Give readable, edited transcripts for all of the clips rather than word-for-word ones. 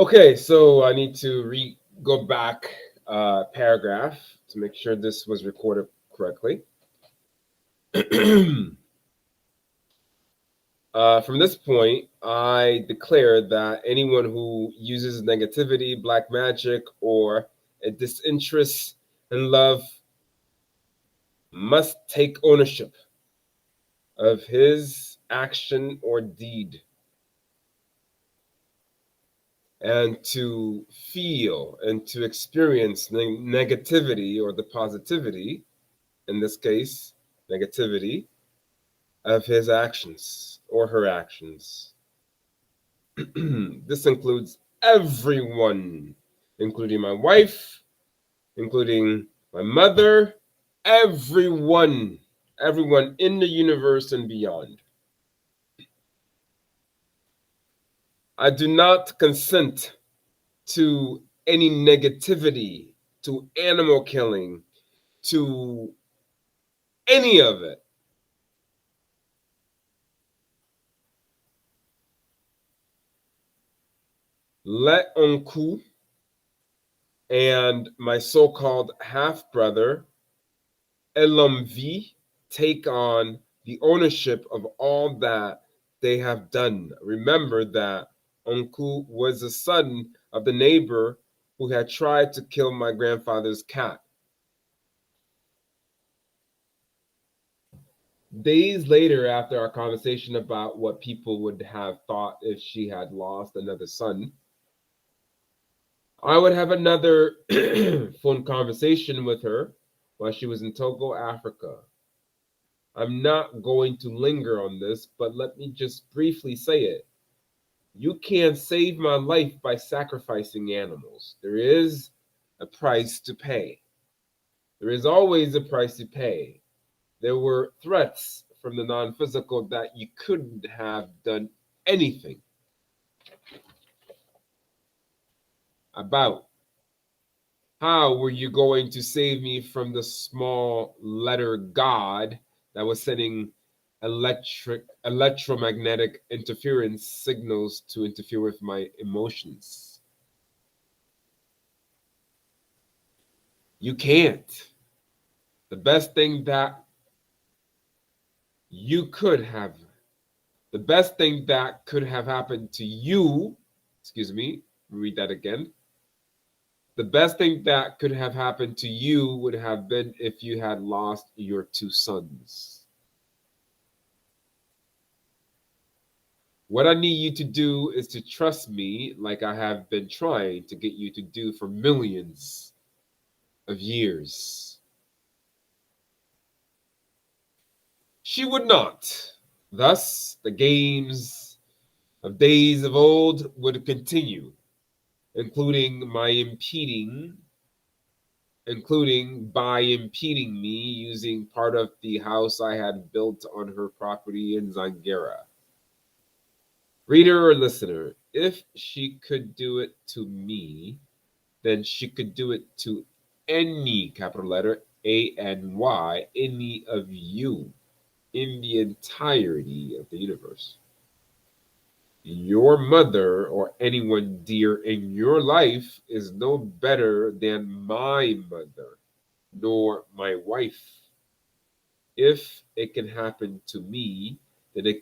Okay, so I need to go back paragraph to make sure this was recorded correctly. From this point, I declare that anyone who uses negativity, black magic, or a disinterest in love must take ownership of his action or deed, and to feel and to experience negativity or the positivity, in this case, negativity, of his actions or her actions. This includes everyone, including my wife, including my mother, everyone, everyone in the universe and beyond. I do not consent to any negativity, to animal killing, to any of it. Let Onku and my so called half brother, Elomvi, take on the ownership of all that they have done. Remember that Onku was the son of the neighbor who had tried to kill my grandfather's cat. Days later, after our conversation about what people would have thought if she had lost another son, I would have another phone conversation with her while she was in Togo, Africa. I'm not going to linger on this, but let me just briefly say it. You can't save my life by sacrificing animals. There is a price to pay. There is always a price to pay. There were threats from the non physical that you couldn't have done anything about. How were you going to save me from the small letter God that was sending electromagnetic interference signals to interfere with my emotions? You can't. The best thing that you could have, the best thing that could have happened to you, excuse me, read that again. The best thing that could have happened to you would have been if you had lost your two sons. What I need you to do is to trust me like I have been trying to get you to do for millions of years. She would not. Thus, the games of days of old would continue, including my impeding, including by impeding me using part of the house I had built on her property in Zangara. Reader or listener, if she could do it to me, then she could do it to any capital letter ANY, any of you in the entirety of the universe. Your mother or anyone dear in your life is no better than my mother, nor my wife. If it can happen to me, then it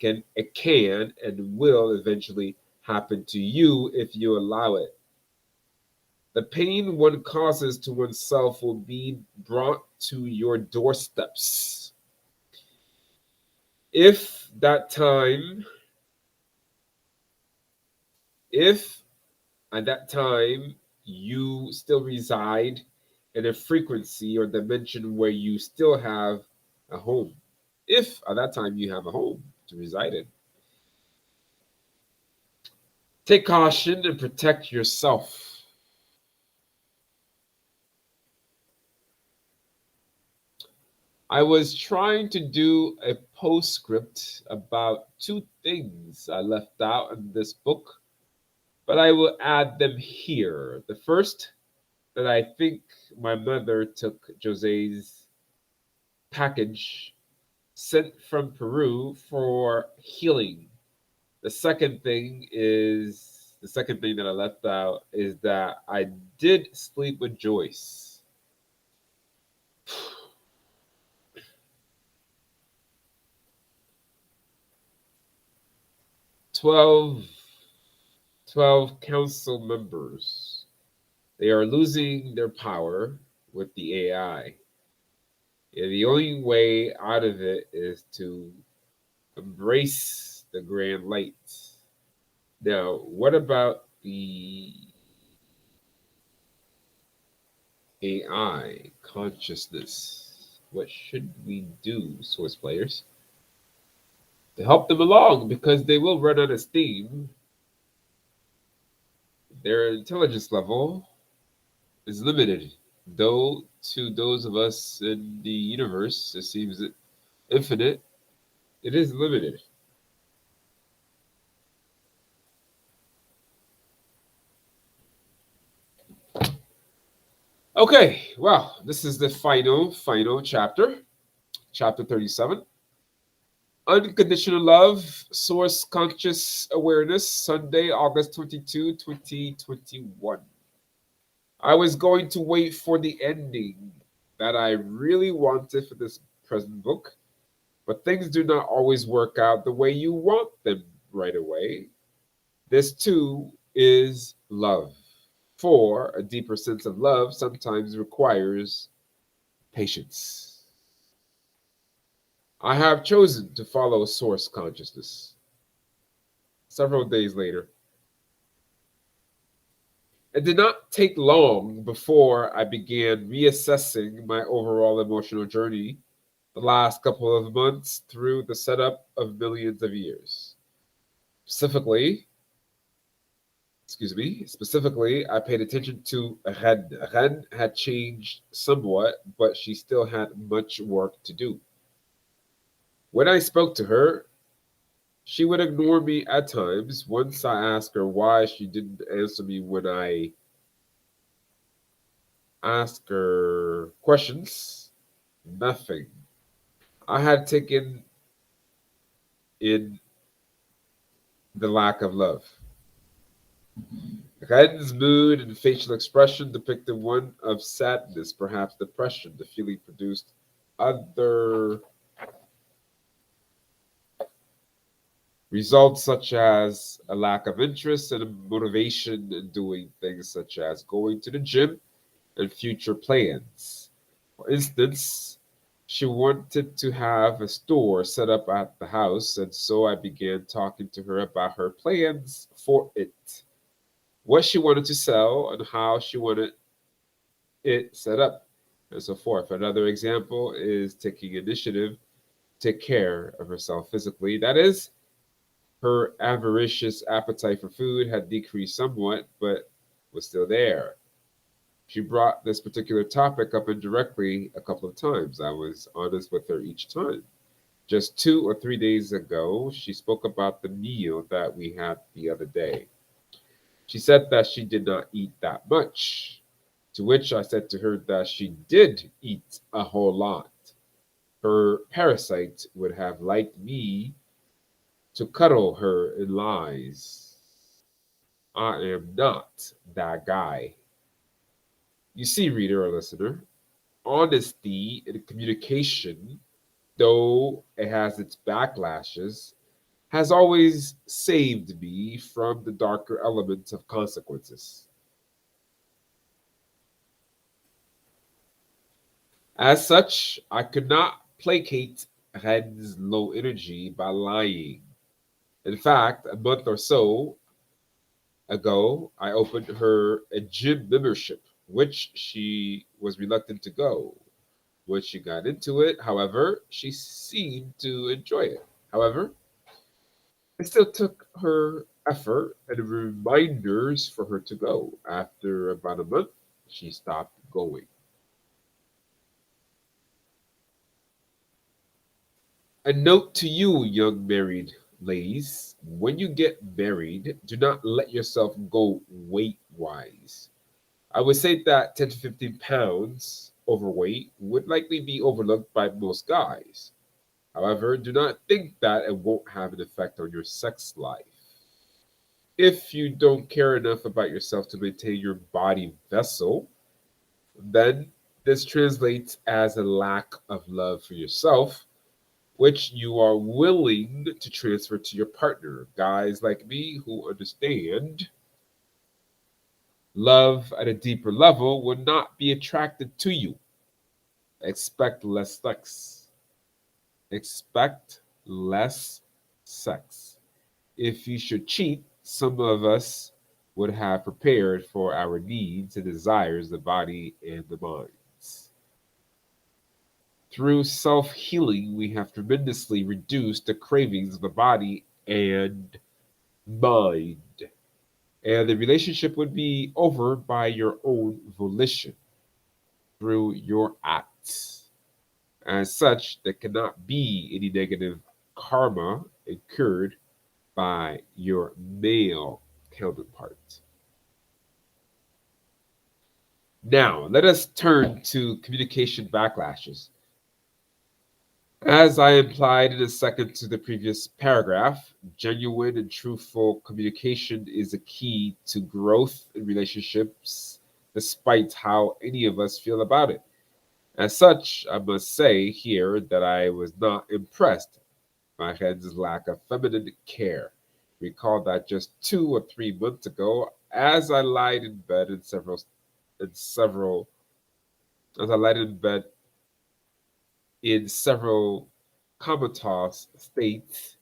can and will eventually happen to you if you allow it. The pain one causes to oneself will be brought to your doorsteps. If that time, if at that time you still reside in a frequency or dimension where you still have a home, if at that time you have a home to reside in, take caution and protect yourself. I was trying to do a postscript about two things I left out in this book, but I will add them here. The first, that I think my mother took Jose's package sent from Peru for healing. The second thing is the second thing that I left out is that I did sleep with Joyce. 12, 12 council members. They are losing their power with the AI. Yeah, the only way out of it is to embrace the grand light. Now, what about the AI consciousness? What should we do, Source players, to help them along? Because they will run out of steam. Their intelligence level is limited, though to those of us in the universe, it seems infinite. It is limited. Okay, well, this is the final chapter, chapter 37. Unconditional Love, Source Conscious Awareness, Sunday, August 22, 2021. I was going to wait for the ending that I really wanted for this present book, but things do not always work out the way you want them right away. This too is love. For a deeper sense of love sometimes requires patience. I have chosen to follow source consciousness. Several days later, it did not take long before I began reassessing my overall emotional journey the last couple of months through the setup of millions of years. Specifically, specifically, I paid attention to Ren. Ren had changed somewhat, but she still had much work to do. When I spoke to her, she would ignore me at times. Once I asked her why she didn't answer me when I asked her questions, nothing. I had taken in the lack of love. Ren's mood and facial expression depicted one of sadness, perhaps depression. The feeling produced other results, such as a lack of interest and a motivation in doing things such as going to the gym and future plans. For instance, she wanted to have a store set up at the house, and so I began talking to her about her plans for it, what she wanted to sell, and how she wanted it set up, and so forth. Another example is taking initiative, take care of herself physically. That is, her avaricious appetite for food had decreased somewhat, but was still there. She brought this particular topic up indirectly a couple of times. I was honest with her each time. Just 2 or 3 days ago, she spoke about the meal that we had the other day. She said that she did not eat that much, to which I said to her that she did eat a whole lot. Her parasite would have liked me to cuddle her in lies. I am not that guy. You see, reader or listener, honesty in communication, though it has its backlashes, has always saved me from the darker elements of consequences. As such, I could not placate Ren's low energy by lying. In fact, a month or so ago, I opened her a gym membership, which she was reluctant to go. When she got into it, however, she seemed to enjoy it. However, it still took her effort and reminders for her to go. After about a month, she stopped going. A note to you, young married ladies: when you get married, do not let yourself go weight wise. I would say that 10 to 15 pounds overweight would likely be overlooked by most guys. However, do not think that it won't have an effect on your sex life. If you don't care enough about yourself to maintain your body vessel, then this translates as a lack of love for yourself, which you are willing to transfer to your partner. Guys like me who understand love at a deeper level will not be attracted to you. Expect less sex. Expect less sex. If you should cheat, some of us would have prepared for our needs and desires, the body and the minds. Through self healing, we have tremendously reduced the cravings of the body and mind. And the relationship would be over by your own volition through your acts. As such, there cannot be any negative karma incurred by your male counterpart. Now, let us turn to communication backlashes. As I implied in a second to the previous paragraph, genuine and truthful communication is a key to growth in relationships, despite how any of us feel about it. As such, I must say here that I was not impressed by Hen's lack of feminine care. Recall that just 2 or 3 months ago, as I lied in bed in several as I lied in bed in several comatose states,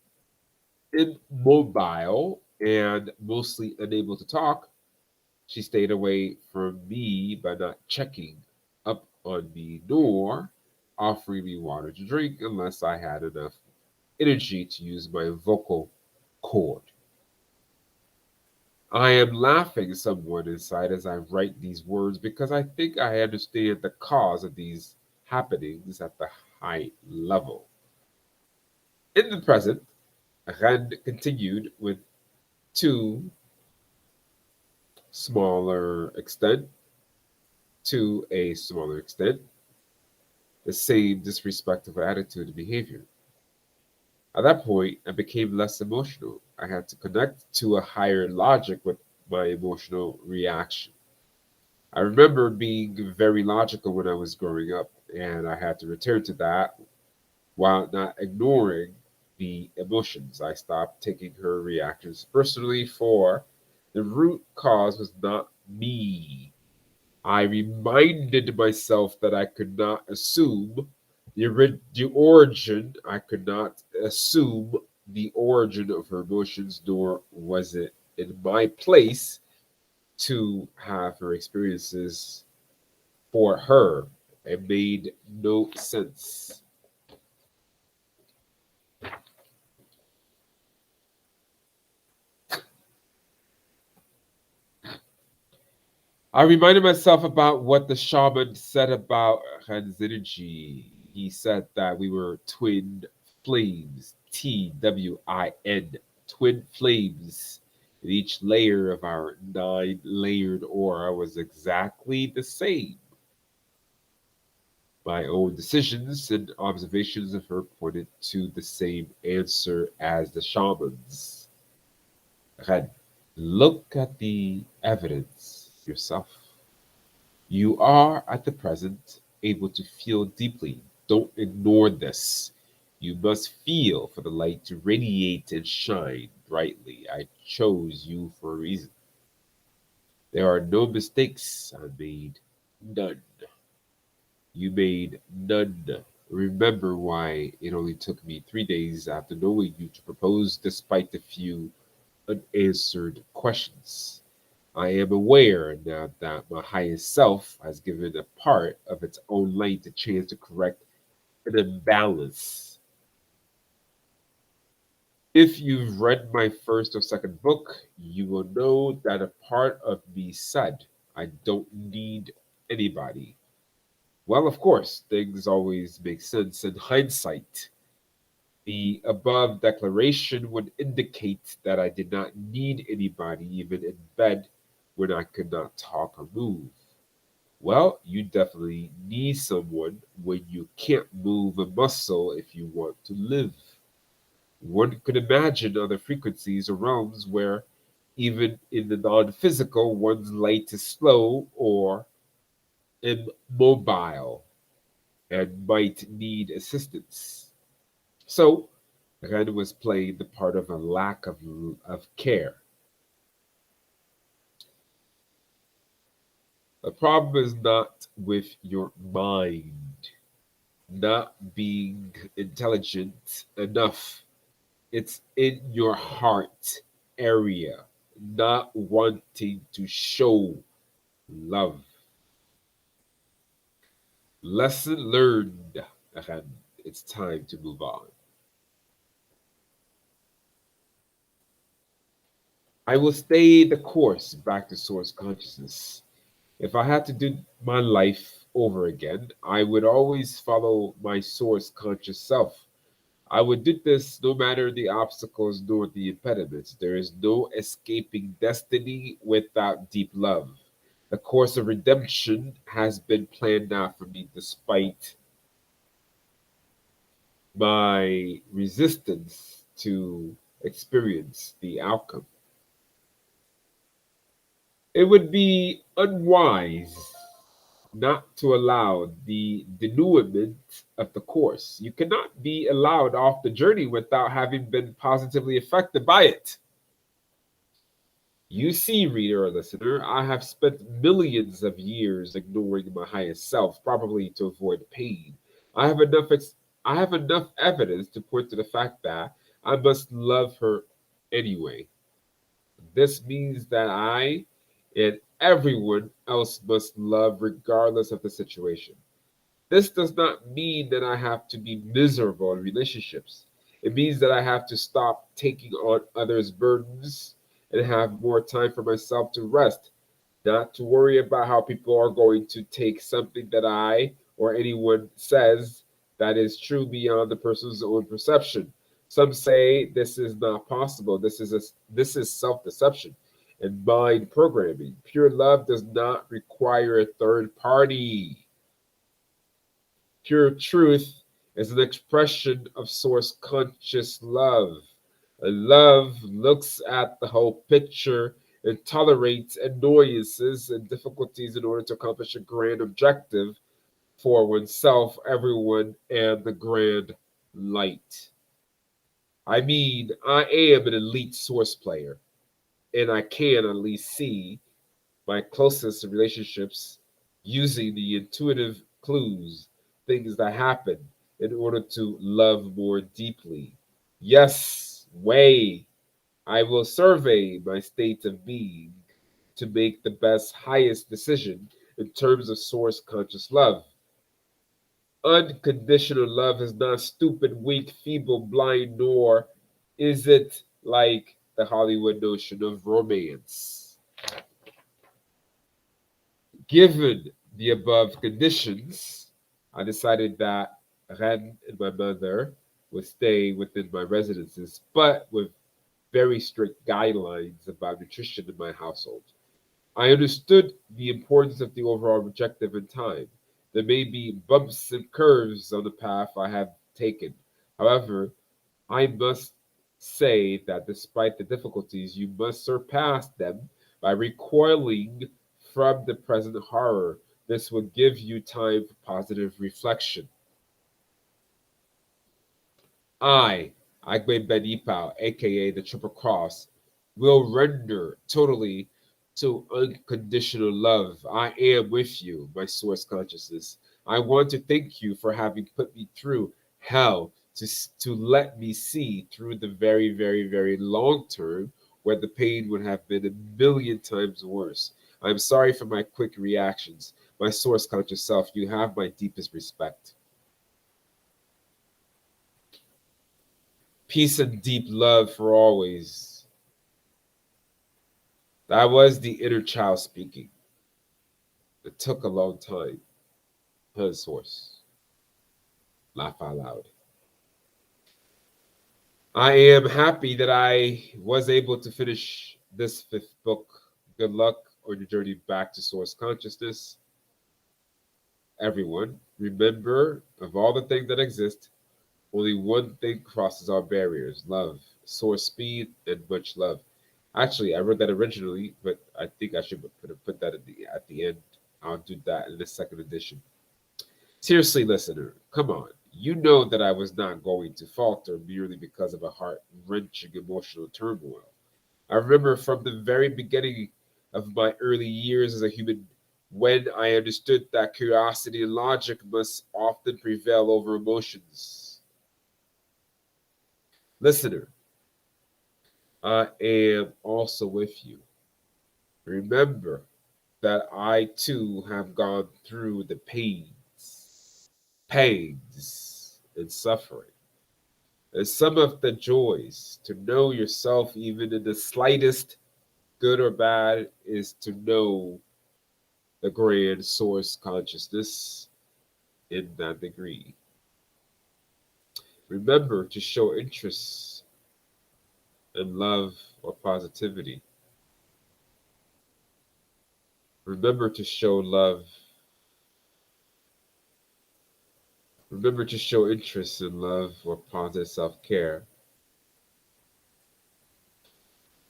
immobile and mostly unable to talk, she stayed away from me by not checking up on me nor offering me water to drink unless I had enough energy to use my vocal cord. I am laughing somewhat inside as I write these words because I think I understand the cause of these happenings at the high level. In the present, Rand continued with to smaller extent, to a smaller extent, the same disrespectful attitude and behavior. At that point, I became less emotional. I had to connect to a higher logic with my emotional reaction. I remember being very logical when I was growing up, and I had to return to that while not ignoring the emotions. I stopped taking her reactions personally, for the root cause was not me. I reminded myself that I could not assume the origin. I could not assume the origin of her emotions, nor was it in my place to have her experiences for her. It made no sense. I reminded myself about what the shaman said about Han's energy. He said that we were twin flames, TWIN, twin flames. And each layer of our 9 layered aura was exactly the same. My own decisions and observations of her pointed to the same answer as the shaman's. Red, look at the evidence yourself. You are at the present able to feel deeply. Don't ignore this. You must feel for the light to radiate and shine brightly. I chose you for a reason. There are no mistakes I made. None. You made none. Remember why it only took me 3 days after knowing you to propose despite the few unanswered questions. I am aware now that my highest self has given a part of its own light a chance to correct an imbalance. If you've read my first or second book, you will know that a part of me said, I don't need anybody. Well, of course, things always make sense in hindsight. The above declaration would indicate that I did not need anybody, even in bed when I could not talk or move. Well, you definitely need someone when you can't move a muscle if you want to live. One could imagine other frequencies or realms where Even in the non physical, one's light is slow or immobile and might need assistance. So, Ren was playing the part of a lack of care. The problem is not with your mind not being intelligent enough. It's in your heart area, not wanting to show love. Lesson learned. Again, it's time to move on. I will stay the course back to source consciousness. If I had to do my life over again, I would always follow my source conscious self. I would do this no matter the obstacles nor the impediments. There is no escaping destiny without deep love. The course of redemption has been planned out for me despite my resistance to experience the outcome. It would be unwise not to allow the denouement of the course. You cannot be allowed off the journey without having been positively affected by it. You see, reader or listener, I have spent millions of years ignoring my highest self, probably to avoid pain. I have enough I have enough evidence to point to the fact that I must love her anyway. This means that I and everyone else must love regardless of the situation. This does not mean that I have to be miserable in relationships. It means that I have to stop taking on others' burdens and have more time for myself to rest, not to worry about how people are going to take something that I or anyone says that is true beyond the person's own perception. Some say this is not possible. This is self-deception and mind programming. Pure love does not require a third party. Pure truth is an expression of source conscious love. A love looks at the whole picture and tolerates annoyances and difficulties in order to accomplish a grand objective for oneself, everyone, and the grand light. I mean, I am an elite source player, and I can at least see my closest relationships using the intuitive clues, things that happen in order to love more deeply. Yes, way. I will survey my state of being to make the best, highest decision in terms of source conscious love. Unconditional love is not stupid, weak, feeble, blind, nor is it like the Hollywood notion of romance. Given the above conditions, I decided that Ren and my mother would stay within my residences, but with very strict guidelines about nutrition in my household. I understood the importance of the overall objective in time. There may be bumps and curves on the path I have taken. However, I must say that despite the difficulties, you must surpass them by recoiling from the present horror. This will give you time for positive reflection. I, Agbe Benipao, aka the Triple Cross, will render totally to unconditional love. I am with you, my source consciousness. I want to thank you for having put me through hell to let me see through the very, very, very long term where the pain would have been a million times worse. I'm sorry for my quick reactions. My source conscious self, you have my deepest respect. Peace and deep love for always. That was the inner child speaking. It took a long time. Her source. Laugh out loud. I am happy that I was able to finish this fifth book. Good luck on your journey back to source consciousness. Everyone, remember of all the things that exist, only one thing crosses our barriers: love, source speed, and much love. Actually, I wrote that originally, but I think I should put that at the end. I'll do that in the second edition. Seriously, listener, come on. You know that I was not going to falter merely because of a heart wrenching emotional turmoil. I remember from the very beginning of my early years as a human when I understood that curiosity and logic must often prevail over emotions. Listener, I am also with you. Remember that I too have gone through the pangs, and suffering, and some of the joys. To know yourself, even in the slightest, good or bad, is to know the grand source consciousness in that degree. Remember to show interest in love or positivity. Remember to show love. Remember to show interest in love or positive self care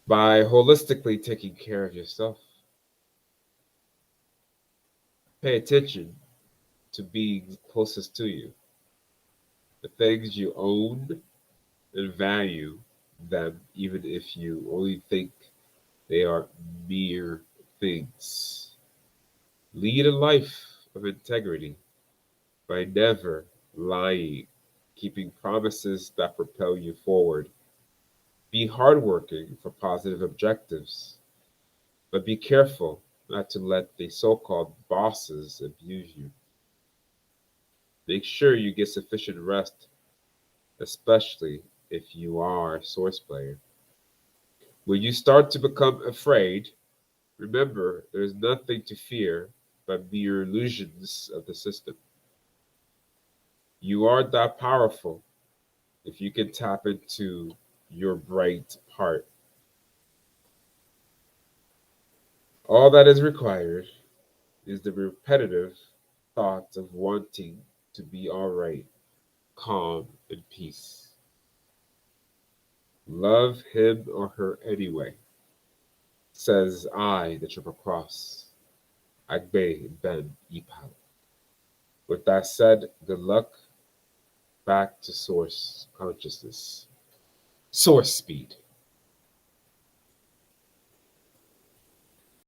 by holistically taking care of yourself. Pay attention to being closest to you, the things you own and value them, even if you only think they are mere things. Lead a life of integrity by never lying, keeping promises that propel you forward. Be hardworking for positive objectives, but be careful not to let the so called bosses abuse you. Make sure you get sufficient rest, especially if you are a source player. When you start to become afraid, remember there is nothing to fear but mere illusions of the system. You are that powerful if you can tap into your bright part. All that is required is the repetitive thought of wanting to be all right, calm, and peace. Love him or her anyway, says I, the Triple Cross, Agbe Ben Ipal. With that said, good luck, back to source consciousness. Source speed.